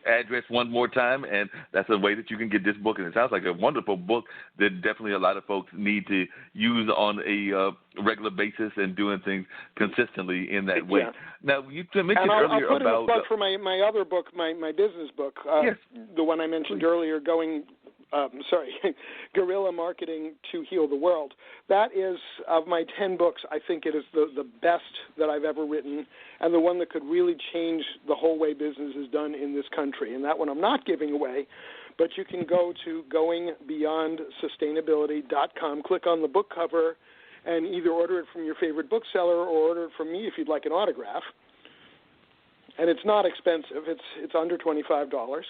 address one more time, and that's a way that you can get this book. And it sounds like a wonderful book that definitely a lot of folks need to use on a regular basis and doing things consistently in that way. Yeah. Now, you mentioned and earlier I'll put about... in a plug for my other book, my business book, yes. the one I mentioned earlier, Guerrilla Marketing to Heal the World. That is, of my 10 books, I think it is the best that I've ever written and the one that could really change the whole way business is done in this country. And that one I'm not giving away, but you can go to goingbeyondsustainability.com, click on the book cover, and either order it from your favorite bookseller or order it from me if you'd like an autograph. And it's not expensive. It's under $25.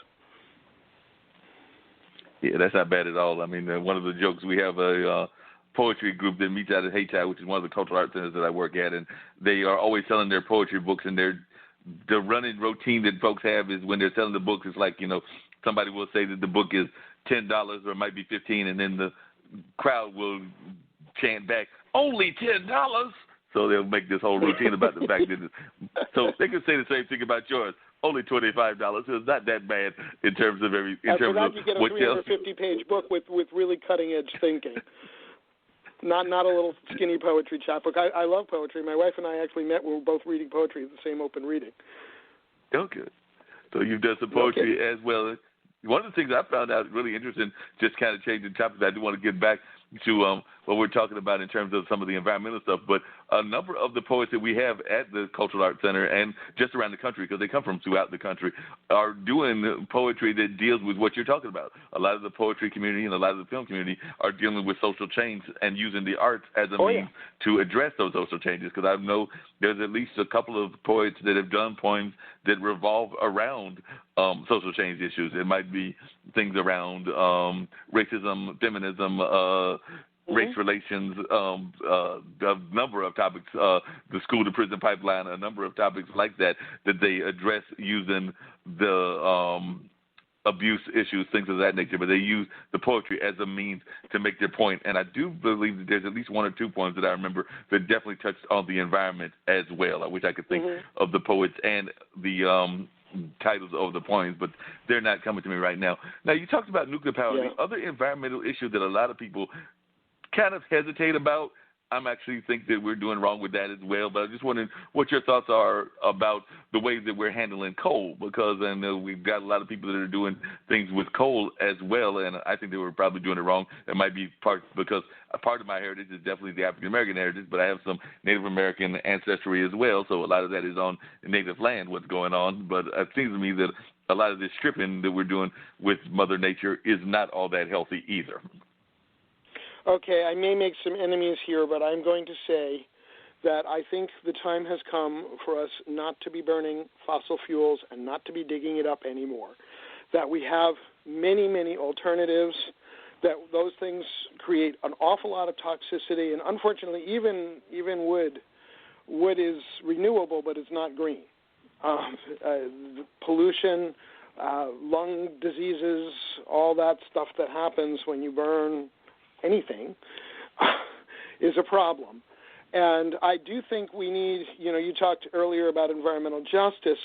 Yeah, that's not bad at all. I mean, one of the jokes, we have a poetry group that meets out at Hayti, which is one of the cultural arts centers that I work at, and they are always selling their poetry books, and the running routine that folks have is when they're selling the books, it's like, somebody will say that the book is $10 or it might be $15, and then the crowd will chant back, only $10. So they'll make this whole routine about the fact that so they can say the same thing about yours. Only $25. So it's not that bad in terms of you get a 350-page book with really cutting-edge thinking. Not a little skinny poetry chapbook. I love poetry. My wife and I actually met when we were both reading poetry at the same open reading. Okay. So you've done some poetry as well. One of the things I found out really interesting, just kind of changing topics, I do want to get back to what we're talking about in terms of some of the environmental stuff, but a number of the poets that we have at the Cultural Arts Center and just around the country, because they come from throughout the country, are doing poetry that deals with what you're talking about. A lot of the poetry community and a lot of the film community are dealing with social change and using the arts as a means to address those social changes, because I know there's at least a couple of poets that have done poems that revolve around social change issues. It might be things around racism, feminism, race relations, a number of topics, the school-to-prison pipeline, a number of topics like that they address using the abuse issues, things of that nature, but they use the poetry as a means to make their point. And I do believe that there's at least one or two poems that I remember that definitely touched on the environment as well. I wish I could think of the poets and the titles of the poems, but they're not coming to me right now. Now, you talked about nuclear power. The other environmental issue that a lot of people kind of hesitate about, I'm actually think that we're doing wrong with that as well, but I'm just wondering what your thoughts are about the way that we're handling coal, because I know we've got a lot of people that are doing things with coal as well, and I think they were probably doing it wrong. It might be because a part of my heritage is definitely the African-American heritage, but I have some Native American ancestry as well, so a lot of that is on native land, what's going on, but it seems to me that a lot of this stripping that we're doing with Mother Nature is not all that healthy either. Okay, I may make some enemies here, but I'm going to say that I think the time has come for us not to be burning fossil fuels and not to be digging it up anymore, that we have many, many alternatives, that those things create an awful lot of toxicity, and unfortunately even wood is renewable, but it's not green. Pollution, lung diseases, all that stuff that happens when you burn anything is a problem. And I do think we need, you talked earlier about environmental justice.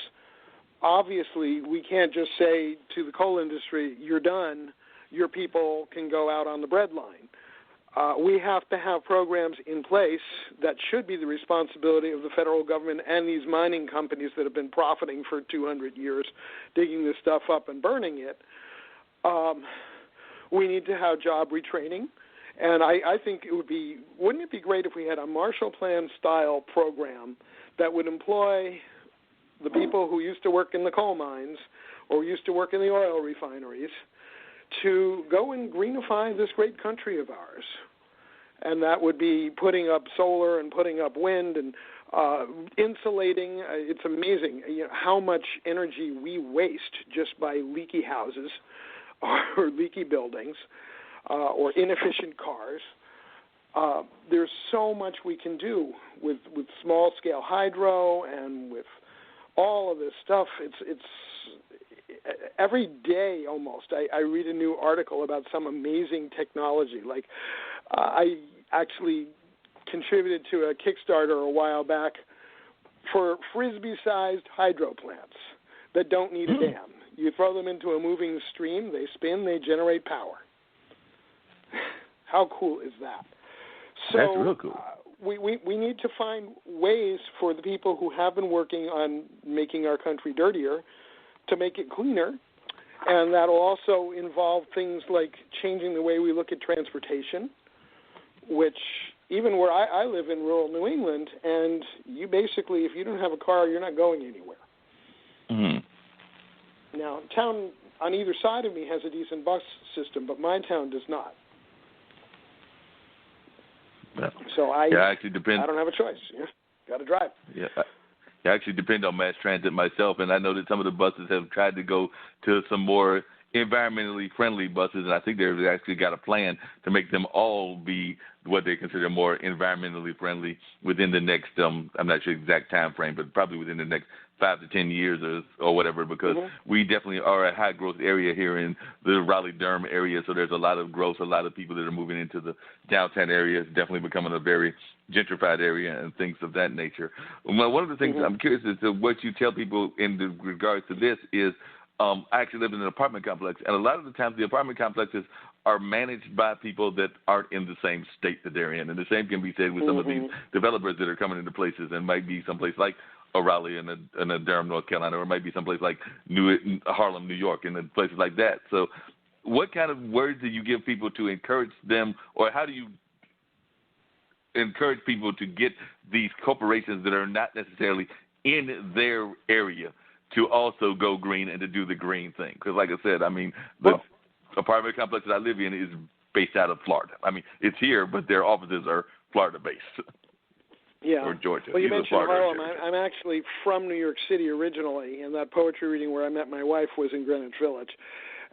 Obviously, we can't just say to the coal industry, you're done, your people can go out on the breadline. We have to have programs in place that should be the responsibility of the federal government and these mining companies that have been profiting for 200 years, digging this stuff up and burning it. We need to have job retraining. And I think wouldn't it be great if we had a Marshall Plan style program that would employ the people who used to work in the coal mines or used to work in the oil refineries to go and greenify this great country of ours. And that would be putting up solar and putting up wind and insulating. It's amazing how much energy we waste just by leaky houses or leaky buildings. Or inefficient cars. There's so much we can do with small-scale hydro and with all of this stuff. It's every day almost. I read a new article about some amazing technology. Like I actually contributed to a Kickstarter a while back for Frisbee-sized hydro plants that don't need a dam. You throw them into a moving stream, they spin, they generate power. How cool is that? So that's real cool. We need to find ways for the people who have been working on making our country dirtier to make it cleaner, and that will also involve things like changing the way we look at transportation, which even where I live in rural New England, and you basically, if you don't have a car, you're not going anywhere. Mm-hmm. Now, town on either side of me has a decent bus system, but my town does not. Yeah. So I actually depend. I don't have a choice. Got to drive. Yeah. I actually depend on mass transit myself, and I know that some of the buses have tried to go to some more environmentally friendly buses, and I think they've actually got a plan to make them all be what they consider more environmentally friendly within the next, I'm not sure exact time frame, but probably within the next 5 to 10 years or whatever, because we definitely are a high growth area here in the Raleigh-Durham area, so there's a lot of growth, a lot of people that are moving into the downtown area. It's definitely becoming a very gentrified area and things of that nature. Well, one of the things I'm curious as to what you tell people in regards to this is, I actually live in an apartment complex, and a lot of the times the apartment complexes are managed by people that aren't in the same state that they're in. And the same can be said with some of these developers that are coming into places, and might be someplace like Raleigh and a Durham, North Carolina, or it might be someplace like Harlem, New York, and places like that. So what kind of words do you give people to encourage them, or how do you encourage people to get these corporations that are not necessarily in their area to also go green and to do the green thing? Because like I said, I mean, the apartment complex that I live in is based out of Florida. I mean, it's here, but their offices are Florida-based. Yeah. Or Georgia. Well, you mentioned Harlem. Georgia. I'm actually from New York City originally, and that poetry reading where I met my wife was in Greenwich Village.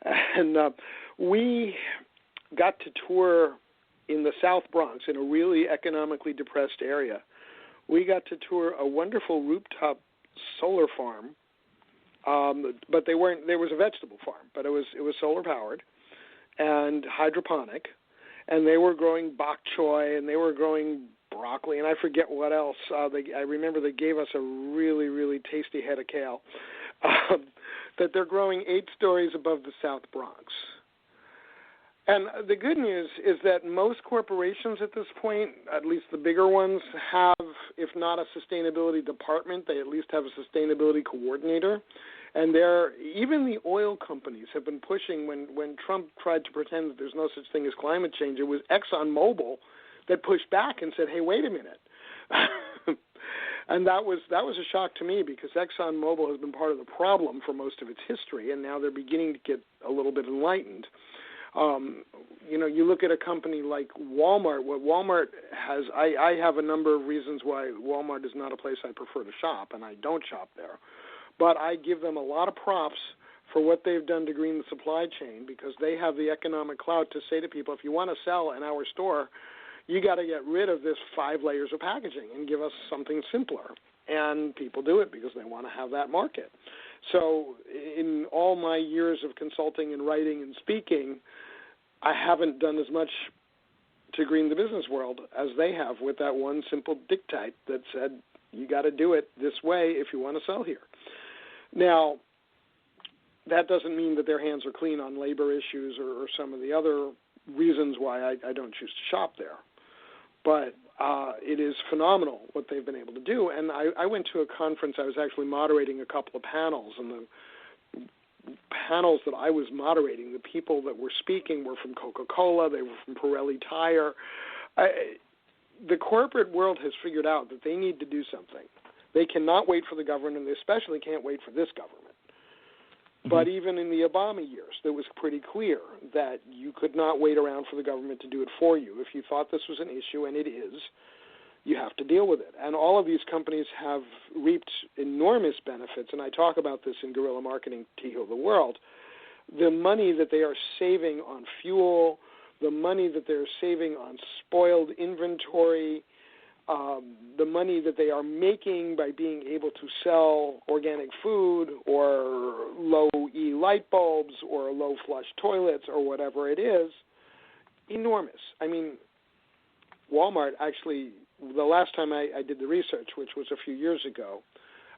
And we got to tour in the South Bronx, in a really economically depressed area. We got to tour a wonderful rooftop solar farm, but there was a vegetable farm, but it was solar powered and hydroponic, and they were growing bok choy, and they were growing broccoli, and I forget what else. I remember they gave us a really, really tasty head of kale that they're growing 8 stories above the South Bronx. And the good news is that most corporations at this point, at least the bigger ones, have, if not a sustainability department, they at least have a sustainability coordinator. And even the oil companies have been pushing, when Trump tried to pretend that there's no such thing as climate change, it was ExxonMobil that pushed back and said, hey, wait a minute. And that was a shock to me, because ExxonMobil has been part of the problem for most of its history, and now they're beginning to get a little bit enlightened. You look at a company like Walmart. What Walmart has, I have a number of reasons why Walmart is not a place I prefer to shop, and I don't shop there. But I give them a lot of props for what they've done to green the supply chain, because they have the economic clout to say to people, if you want to sell in our store, you got to get rid of this 5 layers of packaging and give us something simpler. And people do it because they want to have that market. So in all my years of consulting and writing and speaking, I haven't done as much to green the business world as they have with that one simple dictate that said, you got to do it this way if you want to sell here. Now, that doesn't mean that their hands are clean on labor issues or some of the other reasons why I don't choose to shop there. But it is phenomenal what they've been able to do. And I went to a conference. I was actually moderating a couple of panels, and the panels that I was moderating, the people that were speaking were from Coca-Cola, they were from Pirelli Tire. The corporate world has figured out that they need to do something. They cannot wait for the government, and they especially can't wait for this government. But even in the Obama years, it was pretty clear that you could not wait around for the government to do it for you. If you thought this was an issue, and it is, you have to deal with it. And all of these companies have reaped enormous benefits, and I talk about this in Guerrilla Marketing to Heal the World. The money that they are saving on fuel, the money that they're saving on spoiled inventory, the money that they are making by being able to sell organic food or low-E light bulbs or low-flush toilets or whatever it is, enormous. I mean, Walmart actually, the last time I did the research, which was a few years ago,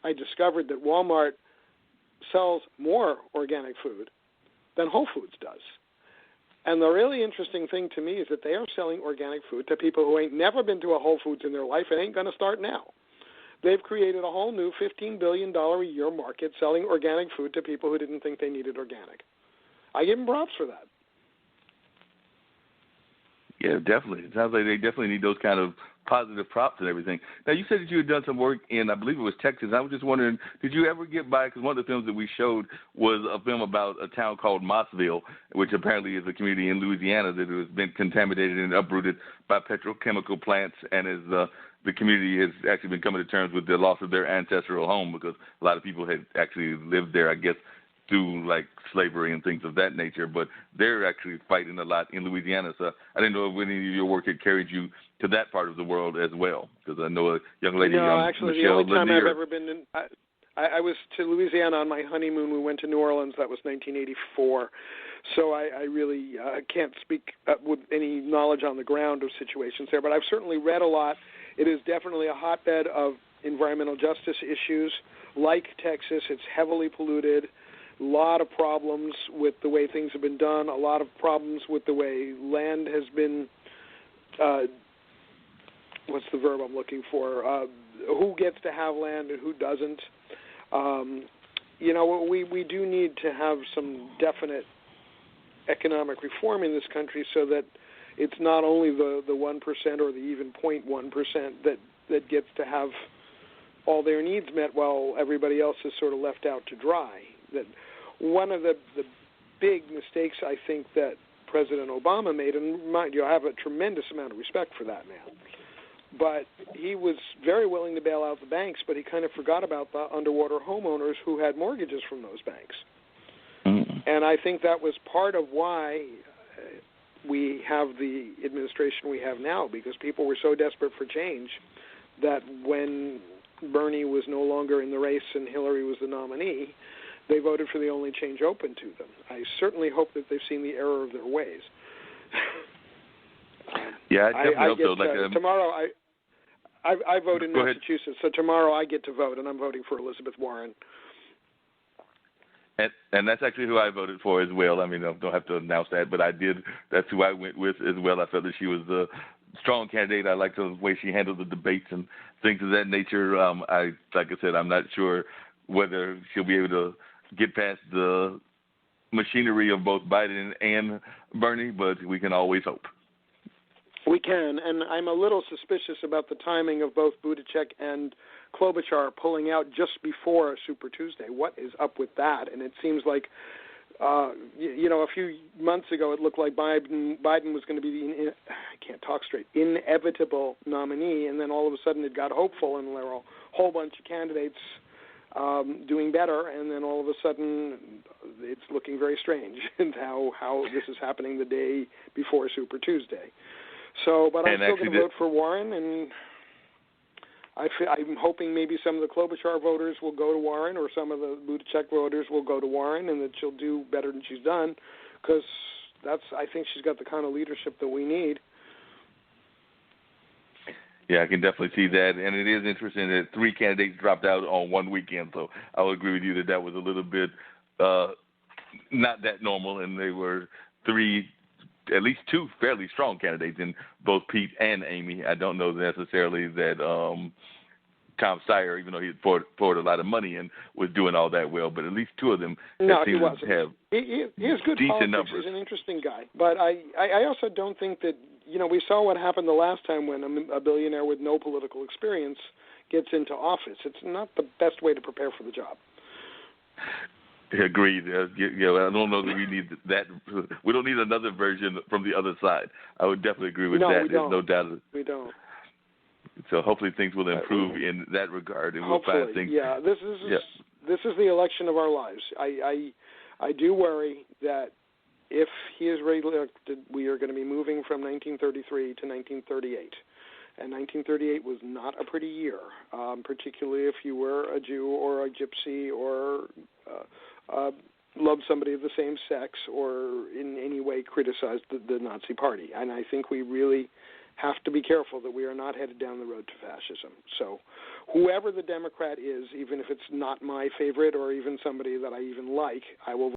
I discovered that Walmart sells more organic food than Whole Foods does. And the really interesting thing to me is that they are selling organic food to people who ain't never been to a Whole Foods in their life and ain't going to start now. They've created a whole new $15 billion a year market selling organic food to people who didn't think they needed organic. I give them props for that. Yeah, definitely. It sounds like they definitely need those kind of positive props and everything. Now, you said that you had done some work in, I believe it was Texas. I was just wondering, did you ever get by, because one of the films that we showed was a film about a town called Mossville, which apparently is a community in Louisiana that has been contaminated and uprooted by petrochemical plants, and is the community has actually been coming to terms with the loss of their ancestral home, because a lot of people had actually lived there, I guess, through like slavery and things of that nature, but they're actually fighting a lot in Louisiana. So I didn't know if any of your work had carried you to that part of the world as well, because I know a young lady, no, actually, Michelle the only time Lanier. I've ever been in, I was to Louisiana on my honeymoon. We went to New Orleans. That was 1984. So I really can't speak with any knowledge on the ground of situations there, but I've certainly read a lot. It is definitely a hotbed of environmental justice issues. Like Texas, it's heavily polluted. A lot of problems with the way things have been done, a lot of problems with the way land has been, what's the verb I'm looking for, who gets to have land and who doesn't. We do need to have some definite economic reform in this country so that it's not only the 1% or the even 0.1% that gets to have all their needs met while everybody else is sort of left out to dry. That one of the big mistakes I think that President Obama made, and mind you, I have a tremendous amount of respect for that man, but he was very willing to bail out the banks, but he kind of forgot about the underwater homeowners who had mortgages from those banks. Mm-hmm. And I think that was part of why we have the administration we have now, because people were so desperate for change that when Bernie was no longer in the race and Hillary was the nominee, they voted for the only change open to them. I certainly hope that they've seen the error of their ways. Yeah, I definitely hope so. Tomorrow, I vote in Massachusetts, so tomorrow I get to vote, and I'm voting for Elizabeth Warren. And that's actually who I voted for as well. I mean, I don't have to announce that, but I did. That's who I went with as well. I felt that she was a strong candidate. I liked the way she handled the debates and things of that nature. Like I said, I'm not sure whether she'll be able to get past the machinery of both Biden and Bernie, but we can always hope. We can, and I'm a little suspicious about the timing of both Buttigieg and Klobuchar pulling out just before Super Tuesday. What is up with that? And it seems like, a few months ago it looked like Biden was going to be the inevitable nominee, and then all of a sudden it got hopeful, and there were a whole bunch of candidates doing better, and then all of a sudden it's looking very strange and how this is happening the day before Super Tuesday. So, but I'm still going to vote for Warren, and I'm hoping maybe some of the Klobuchar voters will go to Warren, or some of the Buttigieg voters will go to Warren, and that she'll do better than she's done, because I think she's got the kind of leadership that we need. Yeah, I can definitely see that, and it is interesting that 3 candidates dropped out on one weekend, so I would agree with you that was a little bit not that normal, and they were 3, at least 2 fairly strong candidates in both Pete and Amy. I don't know necessarily that Tom Steyer, even though he poured a lot of money and was doing all that well, but at least 2 of them he wasn't. He has good decent politics. numbers. He's an interesting guy, but I also don't think that, we saw what happened the last time when a billionaire with no political experience gets into office. It's not the best way to prepare for the job. Agreed. I don't know that we need that. We don't need another version from the other side. I would definitely agree with that. There's no doubt. We don't. So hopefully things will improve in that regard, and we'll find things. Yeah, this is the election of our lives. I do worry that if he is reelected, we are going to be moving from 1933 to 1938. And 1938 was not a pretty year, particularly if you were a Jew or a gypsy or loved somebody of the same sex or in any way criticized the Nazi Party. And I think we really have to be careful that we are not headed down the road to fascism. So whoever the Democrat is, even if it's not my favorite or even somebody that I even like, I will